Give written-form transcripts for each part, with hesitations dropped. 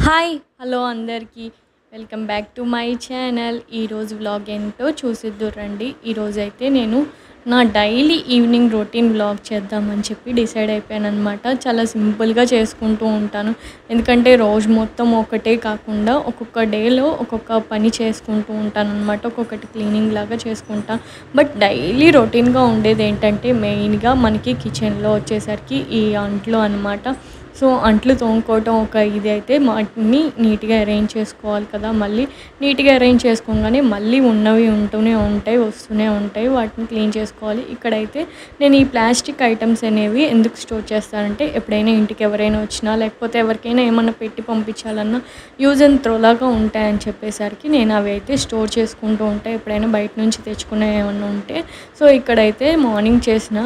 Hi hello అందరికీ welcome back to my channel. ఈరోజు vlog ఏంటో చూసిద్దురు రండి. ఈరోజైతే నేను నా డైలీ ఈవినింగ్ రొటీన్ వ్లాగ్ చేద్దామని చెప్పి డిసైడ్ అయిపోయాను అనమాట. చాలా సింపుల్గా చేసుకుంటూ ఉంటాను, ఎందుకంటే రోజు మొత్తం ఒకటే కాకుండా ఒక్కొక్క డేలో ఒక్కొక్క పని చేసుకుంటూ ఉంటాను అనమాట. ఒక్కొక్కటి క్లీనింగ్ లాగా చేసుకుంటాను. బట్ డైలీ రొటీన్గా ఉండేది ఏంటంటే మెయిన్గా మనకి కిచెన్లో వచ్చేసరికి ఈ అంట్లు అనమాట. సో అంట్లు తోముకోవటం ఒక ఇది అయితే వాటిని నీట్గా అరేంజ్ చేసుకోవాలి కదా. మళ్ళీ నీట్గా అరేంజ్ చేసుకోగానే మళ్ళీ ఉన్నవి ఉంటూనే ఉంటాయి, వస్తూనే ఉంటాయి, వాటిని క్లీన్ చేసుకోవాలి. ఇక్కడైతే నేను ఈ ప్లాస్టిక్ ఐటమ్స్ అనేవి ఎందుకు స్టోర్ చేస్తానంటే ఎప్పుడైనా ఇంటికి ఎవరైనా వచ్చినా లేకపోతే ఎవరికైనా ఏమన్నా పెట్టి పంపించాలన్నా యూజ్ అండ్ త్రో లాగా ఉంటాయని చెప్పేసరికి నేను అవి అయితే స్టోర్ చేసుకుంటూ ఉంటాయి, ఎప్పుడైనా బయట నుంచి తెచ్చుకునే ఏమన్నా ఉంటే. సో ఇక్కడైతే మార్నింగ్ చేసిన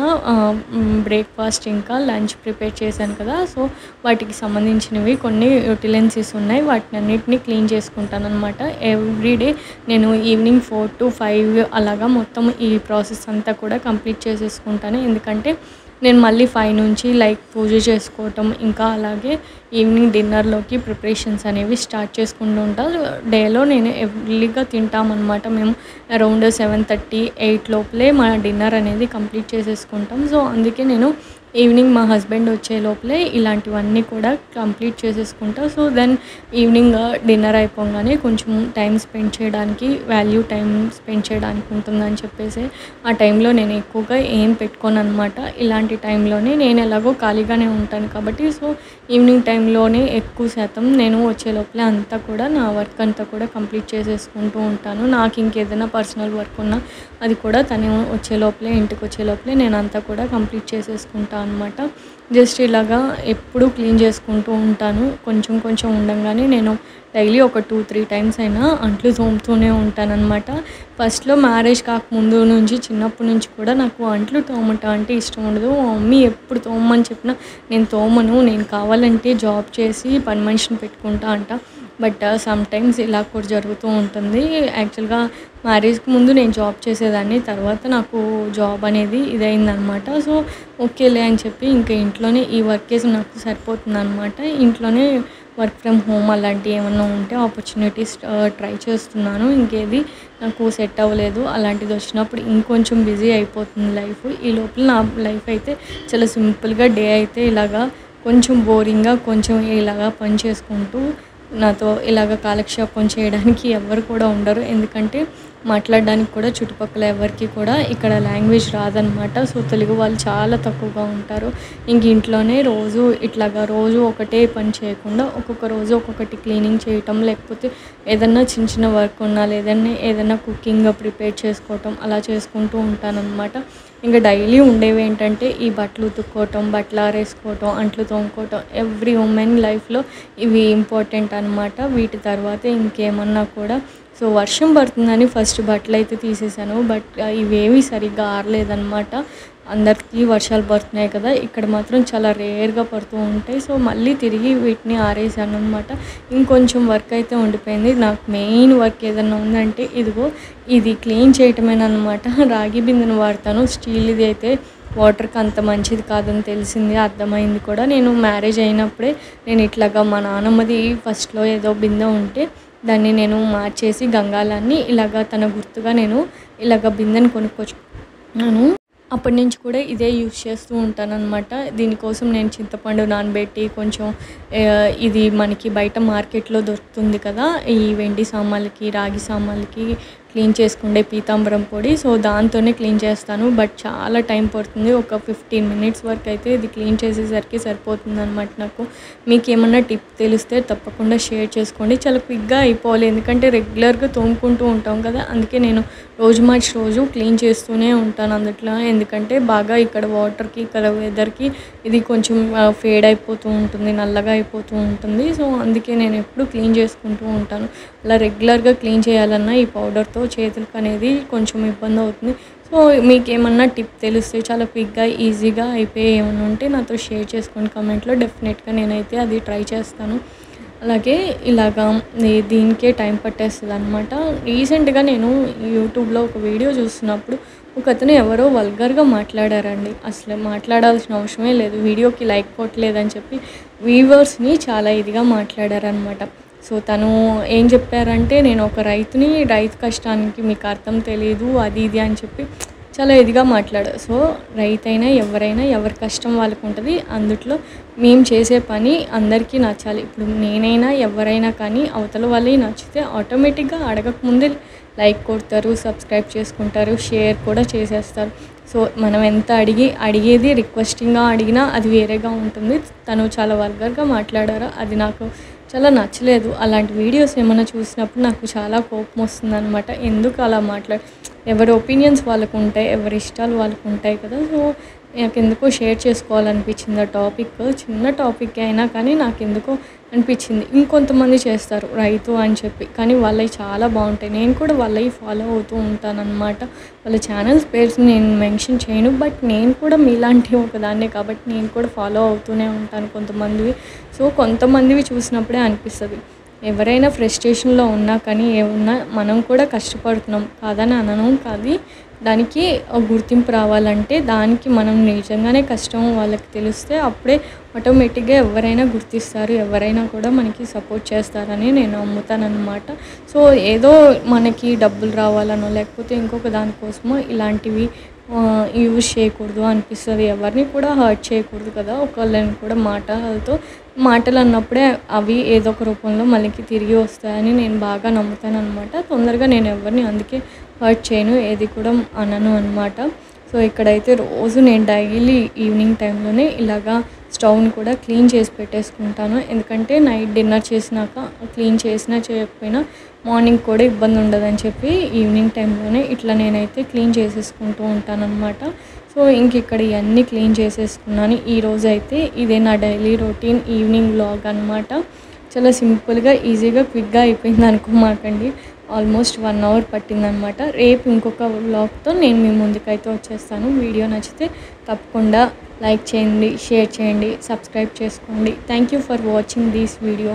బ్రేక్ఫాస్ట్ ఇంకా లంచ్ ప్రిపేర్ చేశాను కదా. సో వాటికి సంబంధించినవి కొన్ని యుటిలెన్సీస్ ఉన్నాయి, వాటిని అన్నిటిని క్లీన్ చేసుకుంటాను అనమాట. ఎవ్రీడే నేను ఈవినింగ్ 4 to 5 అలాగా మొత్తం ఈ ప్రాసెస్ అంతా కూడా కంప్లీట్ చేసేసుకుంటాను. ఎందుకంటే నేను మళ్ళీ 5 నుంచి పూజ చేసుకోవటం, ఇంకా అలాగే ఈవినింగ్ డిన్నర్లోకి ప్రిపరేషన్స్ అనేవి స్టార్ట్ చేసుకుంటూ ఉంటాను. డేలో నేను ఎర్లీగా తింటామన్నమాట. మేము అరౌండ్ 7:30, 8 లోపలే మా డిన్నర్ అనేది కంప్లీట్ చేసేసుకుంటాం. సో అందుకే నేను ఈవినింగ్ మా హస్బెండ్ వచ్చే లోపలే ఇలాంటివన్నీ కూడా కంప్లీట్ చేసేసుకుంటా. సో దెన్ ఈవినింగ్ డిన్నర్ అయిపోగానే కొంచెం టైం స్పెండ్ చేయడానికి, వాల్యూ టైం స్పెండ్ చేయడానికి ఉంటుందని చెప్పేసి ఆ టైంలో నేను ఎక్కువగా ఏం పెట్టుకోను అనమాట. ఇలాంటి టైంలోనే నేను ఎలాగో ఖాళీగానే ఉంటాను కాబట్టి సో ఈవినింగ్ టైంలోనే ఎక్కువ శాతం నేను వచ్చే లోపలే అంతా కూడా నా వర్క్ అంతా కూడా కంప్లీట్ చేసేసుకుంటూ ఉంటాను. నాకు ఇంకేదైనా పర్సనల్ వర్క్ ఉన్నా అది కూడా తను వచ్చే లోపలే, ఇంటికి వచ్చే లోపలే నేను అంతా కూడా కంప్లీట్ చేసేసుకుంటాను అనమాట. జస్ట్ ఇలాగా ఎప్పుడు క్లీన్ చేసుకుంటూ ఉంటాను. కొంచెం కొంచెం ఉండగానే నేను డైలీ ఒక 2-3 టైమ్స్ అయినా అంట్లు తోముతూనే ఉంటానన్నమాట. ఫస్ట్లో మ్యారేజ్ కాకముందు నుంచి, చిన్నప్పటి నుంచి కూడా నాకు అంట్లు తోమటం అంటే ఇష్టం ఉండదు. మా మమ్మీ ఎప్పుడు తోమని చెప్పినా నేను తోమను, నేను కావాలంటే జాబ్ చేసి పని మనిషిని పెట్టుకుంటా అంట. బట్ సమ్టైమ్స్ ఇలా కూడా జరుగుతూ ఉంటుంది. యాక్చువల్గా మ్యారేజ్కి ముందు నేను జాబ్ చేసేదాన్ని, తర్వాత నాకు జాబ్ అనేది ఇదైందనమాట. సో ఓకేలే అని చెప్పి ఇంకా ఇంట్లోనే ఈ వర్కేస్ నాకు సరిపోతుంది అనమాట. ఇంట్లోనే వర్క్ ఫ్రమ్ హోమ్ అలాంటివి ఏమన్నా ఉంటే ఆపర్చునిటీస్ ట్రై చేస్తున్నాను. ఇంకేది నాకు సెట్ అవ్వలేదు. అలాంటిది వచ్చినప్పుడు ఇంకొంచెం బిజీ అయిపోతుంది లైఫ్. ఈ లోపల నా లైఫ్ అయితే చాలా సింపుల్గా డే అయితే ఇలాగా కొంచెం బోరింగ్గా, కొంచెం ఇలాగా పని చేసుకుంటూ నాతో ఇలాగ కాలక్షేపం చేయడానికి ఎవరు కూడా ఉండరు. ఎందుకంటే మాట్లాడడానికి కూడా చుట్టుపక్కల ఎవరికి కూడా ఇక్కడ లాంగ్వేజ్ రాదనమాట. సో తెలుగు వాళ్ళు చాలా తక్కువగా ఉంటారు. ఇంక ఇంట్లోనే రోజు ఒకటే పని చేయకుండా ఒక్కొక్క రోజు ఒక్కొక్కటి క్లీనింగ్ చేయటం, లేకపోతే ఏదన్నా చిన్న చిన్న వర్క్ ఉన్నా ఏదైనా కుకింగ్ ప్రిపేర్ చేసుకోవటం అలా చేసుకుంటూ ఉంటానన్నమాట. ఇంకా డైలీ ఉండేవి ఏంటంటే ఈ బట్టలు ఉతుక్కోవటం, బట్టలు ఆరేసుకోవటం, అంట్లు తోముకోవటం. ఎవ్రీ ఉమెన్ లైఫ్లో ఇవి ఇంపార్టెంట్ అనమాట. వీటి తర్వాత ఇంకేమన్నా కూడా. సో వర్షం పడుతుందని ఫస్ట్ బట్టలు అయితే తీసేసాను, బట్ ఇవేవి సరిగ్గా ఆరలేదన్నమాట. అందరికీ వర్షాలు పడుతున్నాయి కదా, ఇక్కడ మాత్రం చాలా రేర్గా పడుతూ ఉంటాయి. సో మళ్ళీ తిరిగి వీటిని ఆరేసాను అనమాట. ఇంకొంచెం వర్క్ అయితే ఉండిపోయింది. నాకు మెయిన్ వర్క్ ఏదన్నా ఉందంటే ఇది క్లీన్ చేయటమేనమాట. రాగి బిందెను వాడతాను, స్టీల్ది అయితే వాటర్కి అంత మంచిది కాదని తెలిసింది, అర్థమైంది కూడా. నేను మ్యారేజ్ అయినప్పుడే నేను ఇట్లాగా మా నాన్నమ్మది ఫస్ట్లో ఏదో బిందె ఉంటే దాన్ని నేను మార్చేసి గంగాలాన్ని ఇలాగ తన గుర్తుగా నేను ఇలాగ బిందెని కొనుక్కొచ్చుకున్నాను. అప్పటి నుంచి కూడా ఇదే యూజ్ చేస్తూ ఉంటానన్నమాట. దీనికోసం నేను చింతపండు నానబెట్టి కొంచెం ఇది మనకి బయట మార్కెట్లో దొరుకుతుంది కదా, ఈ వెండి సామాన్లకి, రాగి సామాన్లకి క్లీన్ చేసుకుండే పీతాంబరం పొడి. సో దాంతోనే క్లీన్ చేస్తాను. బట్ చాలా టైం పడుతుంది, ఒక 15 minutes వరకు అయితే ఇది క్లీన్ చేసేసరికి సరిపోతుంది అనమాట నాకు. మీకు ఏమన్నా టిప్ తెలిస్తే తప్పకుండా షేర్ చేసుకోండి. చాలా క్విక్గా అయిపోవాలి, ఎందుకంటే రెగ్యులర్గా తోముకుంటూ ఉంటాం కదా. అందుకే నేను రోజు క్లీన్ చేస్తూనే ఉంటాను అందుట్లో. ఎందుకంటే బాగా ఇక్కడ వాటర్కి, ఇక్కడ వెదర్కి ఇది కొంచెం ఫేడ్ అయిపోతూ ఉంటుంది, నల్లగా అయిపోతూ ఉంటుంది. సో అందుకే నేను ఎప్పుడు క్లీన్ చేసుకుంటూ ఉంటాను. అలా రెగ్యులర్గా క్లీన్ చేయాలన్నా ఈ పౌడర్తో చేతులకు అనేది కొంచెం ఇబ్బంది అవుతుంది. సో మీకు ఏమన్నా టిప్ తెలిస్తే, చాలా క్విక్గా ఈజీగా అయిపోయి ఏమన్నా ఉంటే నాతో షేర్ చేసుకోండి కామెంట్లో. డెఫినెట్గా నేనైతే అది ట్రై చేస్తాను. అలాగే ఇలాగా దీనికే టైం పట్టేస్తదనమాట. రీసెంట్‌గా నేను యూట్యూబ్‌లో ఒక వీడియో చూస్తున్నప్పుడు ఒకతను ఎవరో వల్గర్‌గా మాట్లాడారండి. అసలు మాట్లాడాల్సిన అవసరమే లేదు. వీడియోకి లైక్ కొట్టలేదని చెప్పి వ్యూవర్స్‌ని చాలా ఇదిగా మాట్లాడారనమాట. సో, తను ఏం చెప్పారంటే, నేను ఒక రైతుని, రైతు కష్టానికి మీకు అర్థం తెలీదు అది ఇది అని చెప్పి చాలా ఇదిగా మాట్లాడారు. సో, రైతైనా ఎవరైనా ఎవరి కష్టం వాళ్ళకుంటది. అందుట్లో మేము చేసే పని అందరికీ నచ్చాలి. ఇప్పుడు నేనైనా ఎవరైనా కానీ అవతల వాళ్ళకి నచ్చితే ఆటోమేటిక్‌గా అడగకముందే లైక్ కొడతారు, సబ్స్క్రైబ్ చేసుకుంటారు, షేర్ కూడా చేసేస్తారు. సో, మనం ఎంత అడిగేది రిక్వెస్టింగ్‌గా అడిగినా అది వేరేగా ఉంటుంది. తను చాలా వల్గర్‌గా మాట్లాడారు. అది నాకు చాలా నచ్చలేదు. అలాంటి వీడియోస్ ఏమన్నా చూసినప్పుడు నాకు చాలా కోపం వస్తుందనమాట. ఎందుకు అలా ఎవరి ఒపీనియన్స్ వాళ్ళకుంటాయి. ఎవరి ఇష్టాలు వాళ్ళకుంటాయి కదా! సో, నాకెందుకో షేర్ చేసుకోవాలనిపించింది ఆ టాపిక్. చిన్న టాపిక్ అయినా కానీ నాకెందుకో అనిపించింది. ఇంకొంతమంది చేస్తారు రైతు అని చెప్పి. కానీ వాళ్ళవి చాలా బాగుంటాయి. నేను కూడా వాళ్ళవి ఫాలో అవుతూ ఉంటానన్నమాట. వాళ్ళ ఛానల్స్ పేర్స్ నేను మెన్షన్ చేయను. బట్ నేను కూడా మీలాంటి ఒకదాన్నే కాబట్టి నేను కూడా ఫాలో అవుతూనే ఉంటాను కొంతమందివి. సో, కొంతమందివి చూసినప్పుడే అనిపిస్తది. ఎవరైనా ఫ్రస్ట్రేషన్‌లో ఉన్నా కానీ ఏమున్నా మనం కూడా కష్టపడుతున్నాం కాదని అనను. కానీ దానికి గుర్తింపు రావాలంటే దానికి మనం నిజంగానే కష్టం వాళ్ళకి తెలిస్తే అప్పుడే ఆటోమేటిక్‌గా ఎవరైనా గుర్తిస్తారు. ఎవరైనా కూడా మనకి సపోర్ట్ చేస్తారని నేను నమ్ముతాననమాట. సో, ఏదో మనకి డబ్బులు రావాలనో లేకపోతే ఇంకొక దానికోసమో ఇలాంటివి యూజ్ చేయకూడదు అనిపిస్తది. ఎవరిని కూడా హర్ట్ చేయకూడదు కదా! ఒకళ్ళని కూడా మాటలు అన్నప్పుడే అవి ఏదో ఒక రూపంలో మనకి తిరిగి వస్తాయని నేను బాగా నమ్ముతాననమాట. తొందరగా నేను ఎవరిని అందుకే హర్ట్ చేయను. ఏది కూడా అనను అనమాట. సో, ఇక్కడైతే రోజు నేను డైలీ ఈవినింగ్ టైంలోనే ఇలాగా స్టవ్‌ని కూడా క్లీన్ చేసి పెట్టేసుకుంటాను. ఎందుకంటే నైట్ డిన్నర్ చేసినాక క్లీన్ చేసినా చేయకపోయినా మార్నింగ్ కూడా ఇబ్బంది ఉండదని చెప్పి ఈవినింగ్ టైంలోనే ఇట్లా నేనైతే క్లీన్ చేసేసుకుంటూ ఉంటానన్నమాట. సో, ఇక్కడ ఇవన్నీ క్లీన్ చేసేసుకున్నాను. ఈరోజైతే ఇదే నా డైలీ రొటీన్ ఈవినింగ్ వ్లాగ్ అనమాట. చాలా సింపుల్‌గా, ఈజీగా, క్విక్‌గా అయిపోయింది అనుకోమాకండి. Almost 1 hour పట్టిందనమాట. రేపు ఇంకొక వ్లాగ్‌తో నేను మీ ముందుకైతే వచ్చేస్తాను. వీడియో నచ్చితే తప్పకుండా లైక్ చేయండి, షేర్ చేయండి, సబ్స్క్రైబ్ చేసుకోండి. Thank you for watching this video.